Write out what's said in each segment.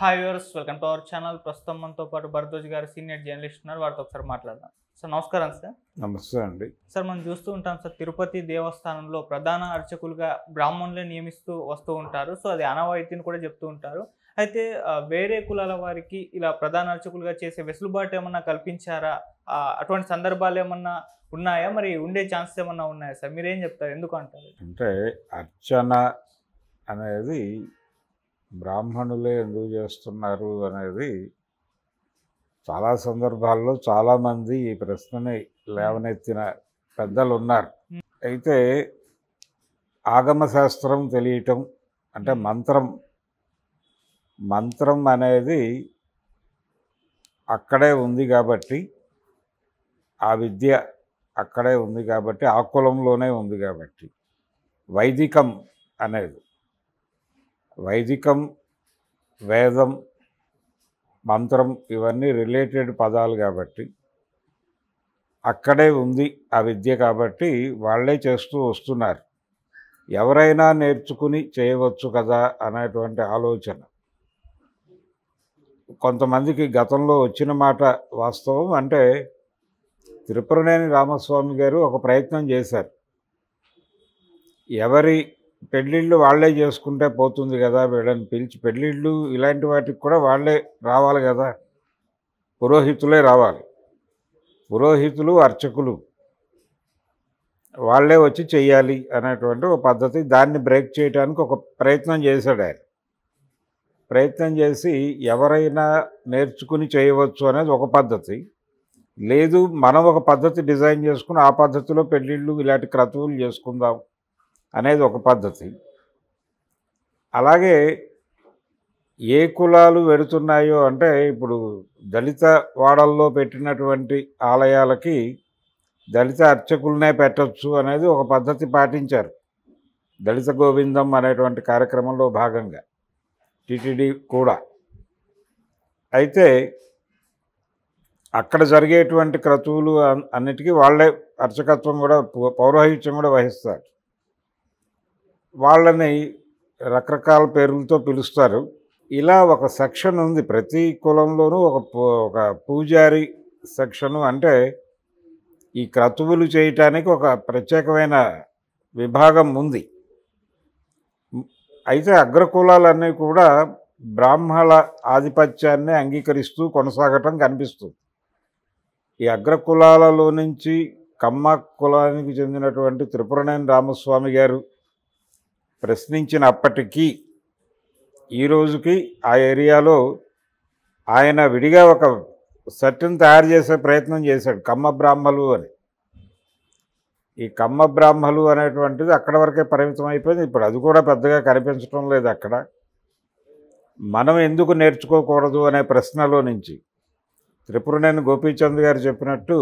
Hi viewers, welcome to our channel. ప్రస్తుతం మనతో పాటు భరద్వాజ్ గారు సీనియర్ జర్నలిస్ట్ ఉన్నారు. వారితో ఒకసారి మాట్లాడదాం. సార్ నమస్కారం. సార్ నమస్తే అండి. సార్ మనం చూస్తూ ఉంటాం సార్, తిరుపతి దేవస్థానంలో ప్రధాన అర్చకులుగా బ్రాహ్మణులే నియమిస్తూ వస్తూ ఉంటారు. సో అది ఆనవాయితీని కూడా చెప్తూ ఉంటారు. అయితే వేరే కులాల వారికి ఇలా ప్రధాన అర్చకులుగా చేసే వెసులుబాటు ఏమన్నా కల్పించారా? అటువంటి సందర్భాలు ఏమన్నా ఉన్నాయా? మరి ఉండే ఛాన్సెస్ ఏమన్నా ఉన్నాయా సార్? మీరేం చెప్తారు? ఎందుకు అంటారు? అంటే అర్చన అనేది బ్రాహ్మణులే ఎందుకు చేస్తున్నారు అనేది చాలా సందర్భాల్లో చాలామంది ఈ ప్రశ్నని లేవనెత్తిన పెద్దలు ఉన్నారు. అయితే ఆగమ శాస్త్రం తెలియటం అంటే మంత్రం అనేది అక్కడే ఉంది కాబట్టి, ఆ విద్య అక్కడే ఉంది కాబట్టి, ఆ కులంలోనే ఉంది కాబట్టి, వైదికం అనేది వైదికం, వేదం, మంత్రం ఇవన్నీ రిలేటెడ్ పదాలు కాబట్టి అక్కడే ఉంది ఆ విద్య కాబట్టి వాళ్ళే చేస్తూ వస్తున్నారు. ఎవరైనా నేర్చుకుని చేయవచ్చు కదా అనేటువంటి ఆలోచన కొంతమందికి గతంలో వచ్చిన మాట వాస్తవం. అంటే తిరుపతినేని రామస్వామి గారు ఒక ప్రయత్నం చేశారు. ఎవరి పెళ్ళిళ్ళు వాళ్ళే చేసుకుంటే పోతుంది కదా, వీళ్ళని పిలిచి పెళ్ళిళ్ళు ఇలాంటి వాటికి కూడా వాళ్ళే రావాలి కదా, పురోహితులే రావాలి, పురోహితులు అర్చకులు వాళ్ళే వచ్చి చెయ్యాలి అనేటువంటి ఒక పద్ధతి. దాన్ని బ్రేక్ చేయడానికి ఒక ప్రయత్నం చేశాడు ఆయన. ప్రయత్నం చేసి ఎవరైనా నేర్చుకుని చేయవచ్చు అనేది ఒక పద్ధతి. లేదు, మనం ఒక పద్ధతి డిజైన్ చేసుకుని ఆ పద్ధతిలో పెళ్ళిళ్ళు ఇలాంటి క్రతువులు చేసుకుందాం అనేది ఒక పద్ధతి. అలాగే ఏ కులాలు వెడుతున్నాయో అంటే ఇప్పుడు దళిత వాడల్లో పెట్టినటువంటి ఆలయాలకి దళిత అర్చకులనే పెట్టచ్చు అనేది ఒక పద్ధతి పాటించారు. దళిత గోవిందం అనేటువంటి కార్యక్రమంలో భాగంగా టిటిడి కూడా. అయితే అక్కడ జరిగేటువంటి క్రతువులు అన్నిటికీ వాళ్ళే అర్చకత్వం కూడా పౌరోహిత్యం కూడా వహిస్తారు. వాళ్ళని రకరకాల పేర్లతో పిలుస్తారు. ఇలా ఒక సెక్షన్ ఉంది ప్రతి కులంలోనూ, ఒక పూజారి సెక్షను. అంటే ఈ క్రతువులు చేయటానికి ఒక ప్రత్యేకమైన విభాగం ఉంది. అయితే అగ్రకులాలన్నీ కూడా బ్రాహ్మణ ఆధిపత్యాన్ని అంగీకరిస్తూ కొనసాగటం కనిపిస్తుంది. ఈ అగ్రకులాలలో నుంచి కమ్మ కులానికి చెందినటువంటి తిరుపతినేని రామస్వామి గారు ప్రశ్నించినప్పటికీ ఈ రోజుకి ఆ ఏరియాలో ఆయన విడిగా ఒక సెట్ని తయారు చేసే ప్రయత్నం చేశాడు, కమ్మ బ్రాహ్మలు అని. ఈ కమ్మ బ్రాహ్మలు అనేటువంటిది అక్కడ వరకే పరిమితం అయిపోయింది. ఇప్పుడు అది కూడా పెద్దగా కనిపించడం లేదు అక్కడ. మనం ఎందుకు నేర్చుకోకూడదు అనే ప్రశ్నలో నుంచి తిరుపతినేని గోపీచంద్ గారు చెప్పినట్టు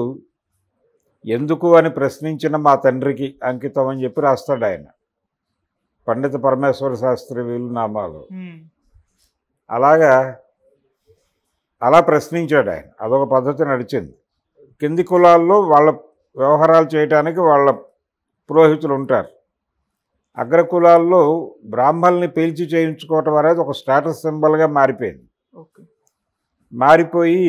ఎందుకు అని ప్రశ్నించిన మా తండ్రికి అంకితం అని చెప్పి రాస్తాడు ఆయన, పండిత పరమేశ్వర శాస్త్రి వీలునామాలు. అలా ప్రశ్నించాడు ఆయన. అదొక పద్ధతి నడిచింది. కింది కులాల్లో వాళ్ళ వ్యవహారాలు చేయడానికి వాళ్ళ పురోహితులు ఉంటారు. అగ్రకులాల్లో బ్రాహ్మల్ని పీల్చి చేయించుకోవటం అనేది ఒక స్టేటస్ సింబల్గా మారిపోయింది. మారిపోయి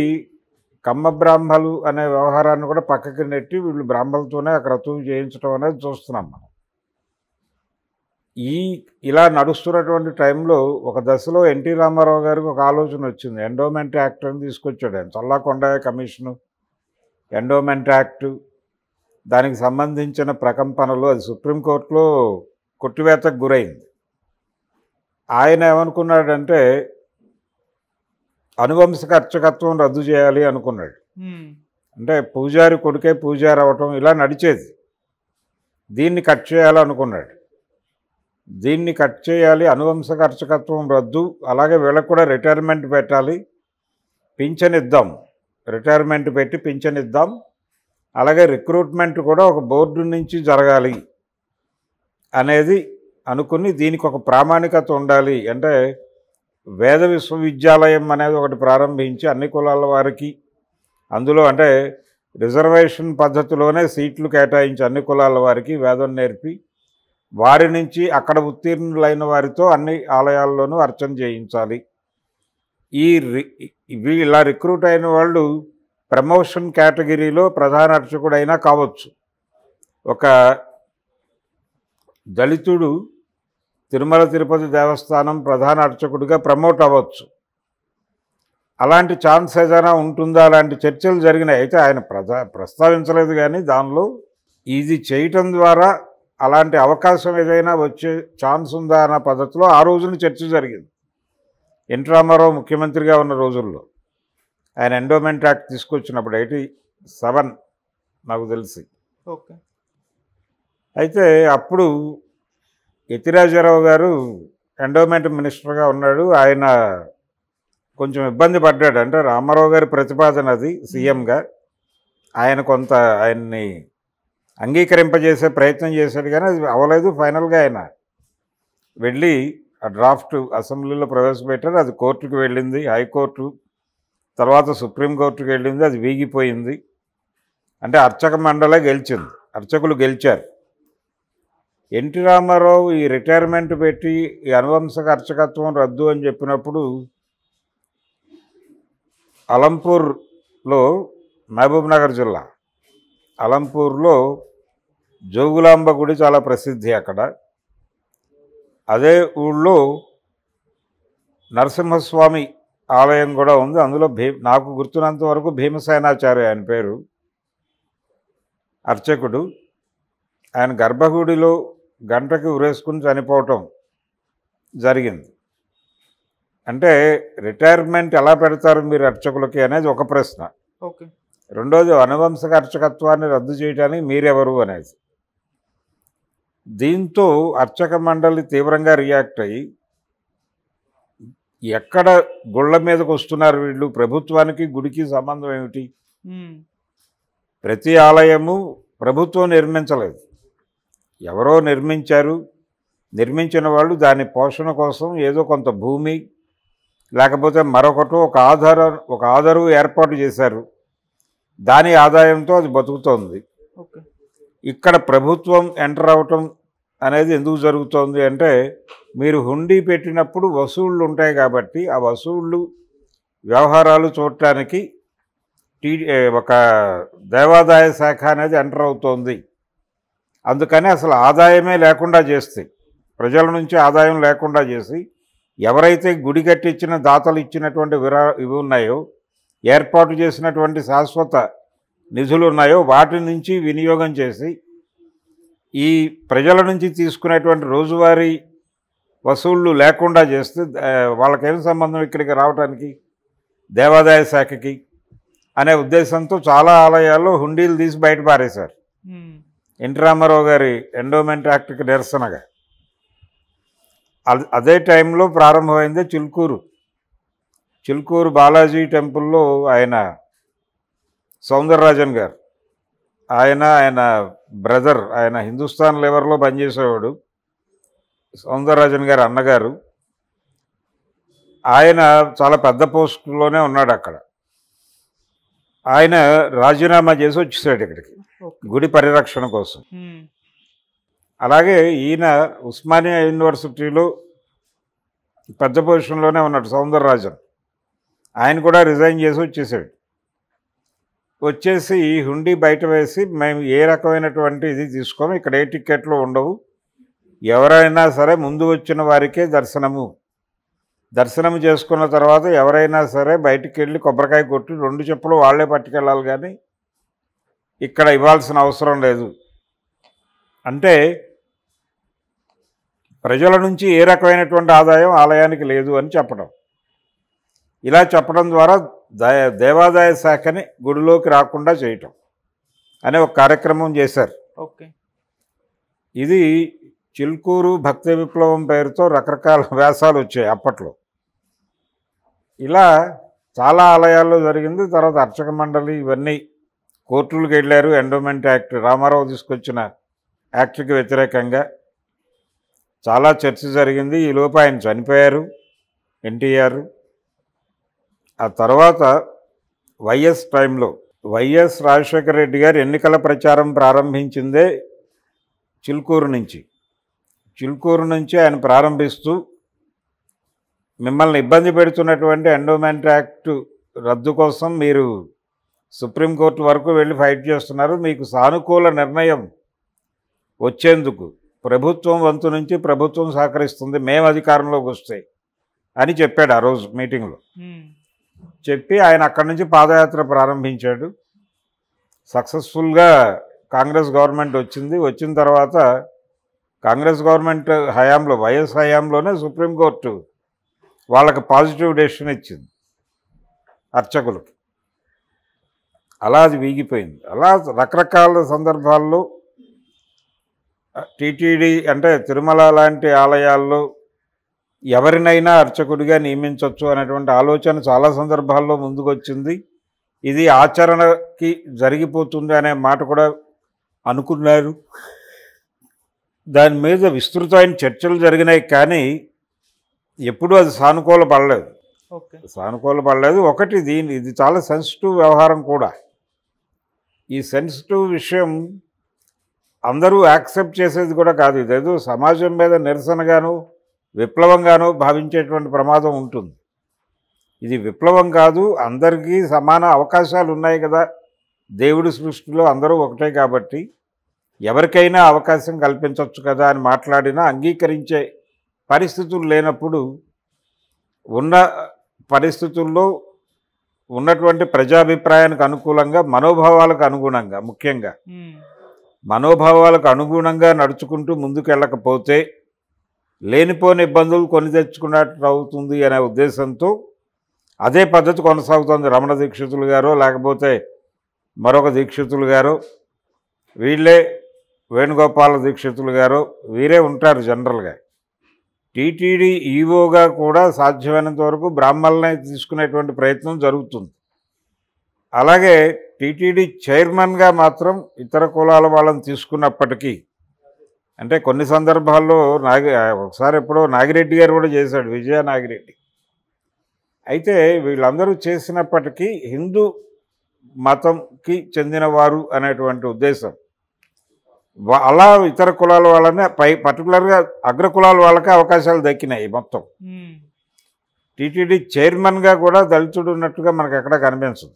కమ్మ బ్రాహ్మలు అనే వ్యవహారాన్ని కూడా పక్కకి నెట్టి వీళ్ళు బ్రాహ్మలతోనే ఆ క్రతువు చేయించడం అనేది చూస్తున్నాం మనం. ఇలా నడుస్తున్నటువంటి టైంలో ఒక దశలో ఎన్టీ రామారావు గారికి ఒక ఆలోచన వచ్చింది. ఎండోమెంట్ యాక్ట్ అని తీసుకొచ్చాడు ఆయన. చల్లాకొండయ్య కమిషను, ఎండోమెంట్ యాక్టు, దానికి సంబంధించిన ప్రకంపనలు, అది సుప్రీంకోర్టులో కొట్టివేతకు గురైంది. ఆయన ఏమనుకున్నాడంటే అనువంశిక అర్చకత్వం రద్దు చేయాలి అనుకున్నాడు. అంటే పూజారి కొడుకే పూజారి అవటం ఇలా నడిచేది. దీన్ని కట్ చేయాలనుకున్నాడు. దీన్ని కట్ చేయాలి, అనువంశిక అర్చకత్వం రద్దు, అలాగే వీళ్ళకు కూడా రిటైర్మెంట్ పెట్టాలి, పింఛన్ ఇద్దాం, రిటైర్మెంట్ పెట్టి పింఛన్ ఇద్దాం, అలాగే రిక్రూట్మెంట్ కూడా ఒక బోర్డు నుంచి జరగాలి అనేది అనుకుని దీనికి ఒక ప్రామాణికత ఉండాలి. అంటే వేద విశ్వవిద్యాలయం అనేది ఒకటి ప్రారంభించి అన్ని కులాల వారికి అందులో అంటే రిజర్వేషన్ పద్ధతిలోనే సీట్లు కేటాయించి అన్ని కులాల వారికి వేదం నేర్పి వారి నుంచి అక్కడ ఉత్తీర్ణులైన వారితో అన్ని ఆలయాల్లోనూ అర్చన చేయించాలి ఇలా రిక్రూట్ అయిన వాళ్ళు ప్రమోషన్ కేటగిరీలో ప్రధాన అర్చకుడైనా కావచ్చు. ఒక దళితుడు తిరుమల తిరుపతి దేవస్థానం ప్రధాన అర్చకుడిగా ప్రమోట్ అవ్వచ్చు. అలాంటి ఛాన్స్ ఏదైనా ఉంటుందా? అలాంటి చర్చలు జరిగినాయి. అయితే ఆయన ప్రస్తావించలేదు, కానీ దానిలో ఇది చేయటం ద్వారా అలాంటి అవకాశం ఏదైనా వచ్చే ఛాన్స్ ఉందా అన్న పద్ధతిలో ఆ రోజున చర్చ జరిగింది. ఎన్టీ రామారావు ముఖ్యమంత్రిగా ఉన్న రోజుల్లో ఆయన ఎండోమెంట్ యాక్ట్ తీసుకొచ్చినప్పుడు 87 నాకు తెలిసి. ఓకే. అయితే అప్పుడు యతిరాజరావు గారు ఎండోమెంట్ మినిస్టర్గా ఉన్నాడు. ఆయన కొంచెం ఇబ్బంది పడ్డాడు. అంటే రామారావు గారి ప్రతిపాదన అది సీఎంగా. ఆయన కొంత ఆయన్ని అంగీకరింపజేసే ప్రయత్నం చేశాడు, కానీ అది అవ్వలేదు. ఫైనల్గా ఆయన వెళ్ళి ఆ డ్రాఫ్ట్ అసెంబ్లీలో ప్రవేశపెట్టారు. అది కోర్టుకు వెళ్ళింది, హైకోర్టు, తర్వాత సుప్రీంకోర్టుకు వెళ్ళింది. అది వీగిపోయింది. అంటే అర్చక మండలే గెలిచింది, అర్చకులు గెలిచారు. ఎన్టీ రామారావు ఈ రిటైర్మెంట్ పెట్టి ఈ అనువంశక అర్చకత్వం రద్దు అని చెప్పినప్పుడు అలంపూర్లో, మహబూబ్నగర్ జిల్లా అలంపూర్లో జోగులాంబ గుడి చాలా ప్రసిద్ధి అక్కడ. అదే ఊళ్ళో నరసింహస్వామి ఆలయం కూడా ఉంది. అందులో నాకు గుర్తున్నంత వరకు భీమసేనాచార్య ఆయన పేరు, అర్చకుడు. ఆయన గర్భగుడిలో గంటకి ఉరేసుకుని చనిపోవటం జరిగింది. అంటే రిటైర్మెంట్ ఎలా పెడతారు మీరు అర్చకులకి అనేది ఒక ప్రశ్న. ఓకే. రెండోది అనువంశక అర్చకత్వాన్ని రద్దు చేయడానికి మీరెవరు అనేది. దీంతో అర్చక మండలి తీవ్రంగా రియాక్ట్ అయ్యి, ఎక్కడ గుళ్ళ మీదకి వస్తున్నారు వీళ్ళు, ప్రభుత్వానికి గుడికి సంబంధం ఏమిటి? ప్రతి ఆలయము ప్రభుత్వం నిర్మించలేదు, ఎవరో నిర్మించారు. నిర్మించిన వాళ్ళు దాని పోషణ కోసం ఏదో కొంత భూమి లేకపోతే మరొకటో ఒక ఆధారు ఏర్పాటు చేశారు. దాని ఆదాయంతో అది బతుకుతోంది. ఇక్కడ ప్రభుత్వం ఎంటర్ అవటం అనేది ఎందుకు జరుగుతోంది అంటే, మీరు హుండీ పెట్టినప్పుడు వసూళ్ళు ఉంటాయి కాబట్టి ఆ వసూళ్ళు వ్యవహారాలు చూడటానికి ఒక దేవాదాయ శాఖ అనేది ఎంటర్ అవుతోంది. అందుకని అసలు ఆదాయమే లేకుండా చేస్తే, ప్రజల నుంచి ఆదాయం లేకుండా చేసి, ఎవరైతే గుడి కట్టించిన దాతలు ఇచ్చినటువంటి ఇవి ఉన్నాయో, ఏర్పాటు చేసినటువంటి శాశ్వత నిధులు ఉన్నాయో వాటి నుంచి వినియోగం చేసి, ఈ ప్రజల నుంచి తీసుకునేటువంటి రోజువారీ వసూళ్ళు లేకుండా చేస్తే వాళ్ళకేం సంబంధం ఇక్కడికి రావడానికి, దేవాదాయ శాఖకి అనే ఉద్దేశంతో చాలా ఆలయాల్లో హుండీలు తీసి బయట పారేశారు. ఎన్టీ రామారావు గారి ఎండోమెంట్ యాక్ట్కి నిరసనగా. అదే టైంలో ప్రారంభమైంది చిలుకూరు బాలాజీ టెంపుల్లో ఆయన సౌందరరాజన్ గారు, ఆయన బ్రదర్, ఆయన హిందుస్థాన్ లెవర్లో పనిచేసేవాడు. సౌందరరాజన్ గారు అన్నగారు, ఆయన చాలా పెద్ద పోస్టులోనే ఉన్నాడు అక్కడ. ఆయన రాజీనామా చేసి వచ్చేసాడు ఇక్కడికి గుడి పరిరక్షణ కోసం. అలాగే ఈయన ఉస్మానియా యూనివర్సిటీలో పెద్ద పొజిషన్లోనే ఉన్నాడు సౌందరరాజన్. ఆయన కూడా రిజైన్ చేసి వచ్చేసాడు. వచ్చేసి ఈ హుండీ బయట వేసి, మేము ఏ రకమైనటువంటి ఇది తీసుకోము, ఇక్కడ ఏ టికెట్లు ఉండవు, ఎవరైనా సరే ముందు వచ్చిన వారికే దర్శనము చేసుకున్న తర్వాత ఎవరైనా సరే బయటికి వెళ్ళి కొబ్బరికాయ కొట్టి 2 చెప్పులు వాళ్ళే పట్టుకెళ్ళాలి, కానీ ఇక్కడ ఇవ్వాల్సిన అవసరం లేదు. అంటే ప్రజల నుంచి ఏ రకమైనటువంటి ఆదాయం ఆలయానికి లేదు అని చెప్పడం. ఇలా చెప్పడం ద్వారా దేవాదాయ శాఖని గుడిలోకి రాకుండా చేయటం అనే ఒక కార్యక్రమం చేశారు. ఓకే. ఇది చిలుకూరు భక్తి విప్లవం పేరుతో రకరకాల వ్యాసాలు వచ్చాయి అప్పట్లో. ఇలా చాలా ఆలయాల్లో జరిగింది. తర్వాత అర్చక మండలి ఇవన్నీ కోర్టులకు వెళ్ళారు. ఎండోమెంట్ యాక్ట్, రామారావు తీసుకొచ్చిన యాక్ట్కి వ్యతిరేకంగా చాలా చర్చ జరిగింది. ఈలోపు ఆయన చనిపోయారు, ఎన్టీఆర్. ఆ తర్వాత వైఎస్ టైంలో వైఎస్ రాజశేఖర రెడ్డి గారు ఎన్నికల ప్రచారం ప్రారంభించిందే చిలుకూరు నుంచి ఆయన ప్రారంభిస్తూ మిమ్మల్ని ఇబ్బంది పెడుతున్నటువంటి ఎండోమెంట్ యాక్ట్ రద్దు కోసం మీరు సుప్రీంకోర్టు వరకు వెళ్ళి ఫైట్ చేస్తున్నారు. మీకు సానుకూల నిర్ణయం వచ్చేందుకు ప్రభుత్వం వంతు నుంచి ప్రభుత్వం సహకరిస్తుంది మేము అధికారంలోకి వస్తే అని చెప్పాడు ఆ రోజు మీటింగ్లో. చెప్పి ఆయన అక్కడి నుంచి పాదయాత్ర ప్రారంభించాడు. సక్సెస్ఫుల్గా కాంగ్రెస్ గవర్నమెంట్ వచ్చింది. వచ్చిన తర్వాత కాంగ్రెస్ గవర్నమెంట్ హయాంలో, వైఎస్ హయాంలోనే సుప్రీంకోర్టు వాళ్ళకి పాజిటివ్ డెసిషన్ ఇచ్చింది అర్చకులకి. అలా అది వీగిపోయింది. అలా రకరకాల సందర్భాల్లో టీటీడీ అంటే తిరుమల లాంటి ఆలయాల్లో ఎవరినైనా అర్చకుడిగా నియమించవచ్చు అనేటువంటి ఆలోచన చాలా సందర్భాల్లో ముందుకొచ్చింది. ఇది ఆచరణకి జరిగిపోతుంది అనే మాట కూడా అనుకున్నారు. దాని మీద విస్తృతమైన చర్చలు జరిగినాయి, కానీ ఎప్పుడూ అది సానుకూల పడలేదు. ఒకటి ఇది చాలా సెన్సిటివ్ వ్యవహారం కూడా. ఈ సెన్సిటివ్ విషయం అందరూ యాక్సెప్ట్ చేసేది కూడా కాదు. ఇదేదో సమాజం మీద నిరసనగాను విప్లవంగాను భావించేటువంటి ప్రమాదం ఉంటుంది. ఇది విప్లవం కాదు, అందరికీ సమాన అవకాశాలు ఉన్నాయి కదా, దేవుడి సృష్టిలో అందరూ ఒకటే కాబట్టి ఎవరికైనా అవకాశం కల్పించవచ్చు కదా అని మాట్లాడినా అంగీకరించే పరిస్థితులు లేనప్పుడు, ఉన్న పరిస్థితుల్లో ఉన్నటువంటి ప్రజాభిప్రాయానికి అనుకూలంగా, మనోభావాలకు అనుగుణంగా, ముఖ్యంగా మనోభావాలకు అనుగుణంగా నడుచుకుంటూ ముందుకెళ్ళకపోతే లేనిపోని ఇబ్బందులు కొని తెచ్చుకున్నట్టు అవుతుంది అనే ఉద్దేశంతో అదే పద్ధతి కొనసాగుతుంది. రమణ దీక్షితులు గారో లేకపోతే మరొక దీక్షితులు గారో, వీళ్ళే వేణుగోపాల దీక్షితులు గారో వీరే ఉంటారు జనరల్గా. టీటీడీ ఈవోగా కూడా సాధ్యమైనంత వరకు బ్రాహ్మణులనే తీసుకునేటువంటి ప్రయత్నం జరుగుతుంది. అలాగే టీటీడీ చైర్మన్గా మాత్రం ఇతర కులాల వాళ్ళని తీసుకున్నప్పటికీ, అంటే కొన్ని సందర్భాల్లో ఒకసారి ఎప్పుడో నాగిరెడ్డి గారు కూడా చేశాడు, విజయ నాగిరెడ్డి. అయితే వీళ్ళందరూ చేసినప్పటికీ హిందూ మతంకి చెందినవారు అనేటువంటి ఉద్దేశం, అలా ఇతర కులాల వాళ్ళనే పర్టికులర్గా అగ్రకులాల వాళ్ళకే అవకాశాలు దక్కినాయి. మొత్తం టీటీడీ చైర్మన్గా కూడా దళితుడు ఉన్నట్టుగా మనకు ఎక్కడ కనిపించదు.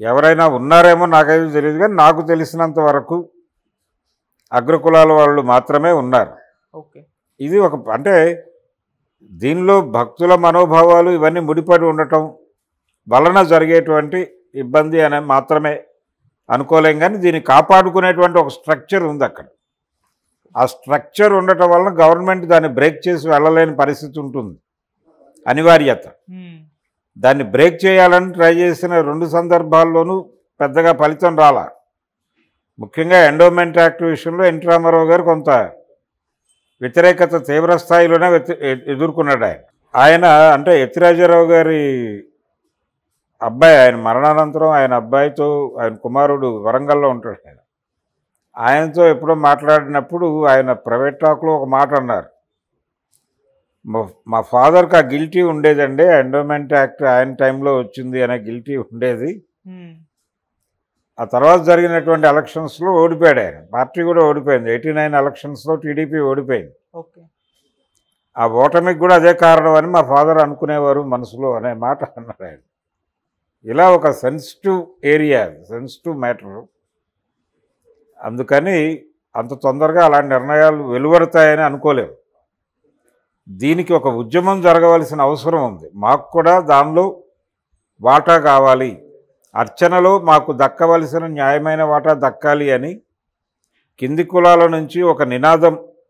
ఎవరైనా ఉన్నారేమో నాకైతే తెలియదు, కానీ నాకు తెలిసినంత వరకు అగ్రకులాల వాళ్ళు మాత్రమే ఉన్నారు. ఇది ఒక అంటే దీనిలో భక్తుల మనోభావాలు ఇవన్నీ ముడిపడి ఉండటం వలన జరిగేటువంటి ఇబ్బంది అనే మాత్రమే అనుకోలేం, కానీ దీన్ని కాపాడుకునేటువంటి ఒక స్ట్రక్చర్ ఉంది అక్కడ. ఆ స్ట్రక్చర్ ఉండటం వలన గవర్నమెంట్ దాన్ని బ్రేక్ చేసి వెళ్ళలేని పరిస్థితి ఉంటుంది, అనివార్యత. దాన్ని బ్రేక్ చేయాలని ట్రై చేసిన 2 సందర్భాల్లోనూ పెద్దగా ఫలితం రాలా. ముఖ్యంగా ఎండోమెంట్ యాక్ట్ విషయంలో ఎన్టీ రామారావు గారు కొంత వ్యతిరేకత తీవ్ర స్థాయిలోనే ఎదుర్కొన్నాడు. ఆయన అంటే యతిరాజారావు గారి అబ్బాయి, ఆయన మరణానంతరం ఆయన అబ్బాయితో, ఆయన కుమారుడు వరంగల్లో ఉంటాడు, ఆయనతో ఎప్పుడో మాట్లాడినప్పుడు ఆయన ప్రైవేట్ టాక్లో ఒక మాట అన్నారు, మా ఫాదర్కి ఆ గిల్టీ ఉండేదండి, ఎండోమెంట్ యాక్ట్ ఆయన టైంలో వచ్చింది అనే గిల్టీ ఉండేది. ఆ తర్వాత జరిగినటువంటి ఎలక్షన్స్లో ఓడిపోయాడు ఆయన, పార్టీ కూడా ఓడిపోయింది. 89 ఎలక్షన్స్లో టీడీపీ ఓడిపోయింది. ఆ ఓటమికి కూడా అదే కారణం అని మా ఫాదర్ అనుకునేవారు మనసులో అనే మాట అన్నారు ఆయన. ఇలా ఒక సెన్సిటివ్ ఏరియా, సెన్సిటివ్ మ్యాటర్. అందుకని అంత తొందరగా అలాంటి నిర్ణయాలు వెలువడతాయని అనుకోలేము. దీనికి ఒక ఉద్యమం జరగవలసిన అవసరం ఉంది. మాకు కూడా దానిలో వాటా కావాలి, అర్చనలో మాకు దక్కవలసిన న్యాయమైన వాటా దక్కాలి అని కింది కులాల నుంచి ఒక నినాదం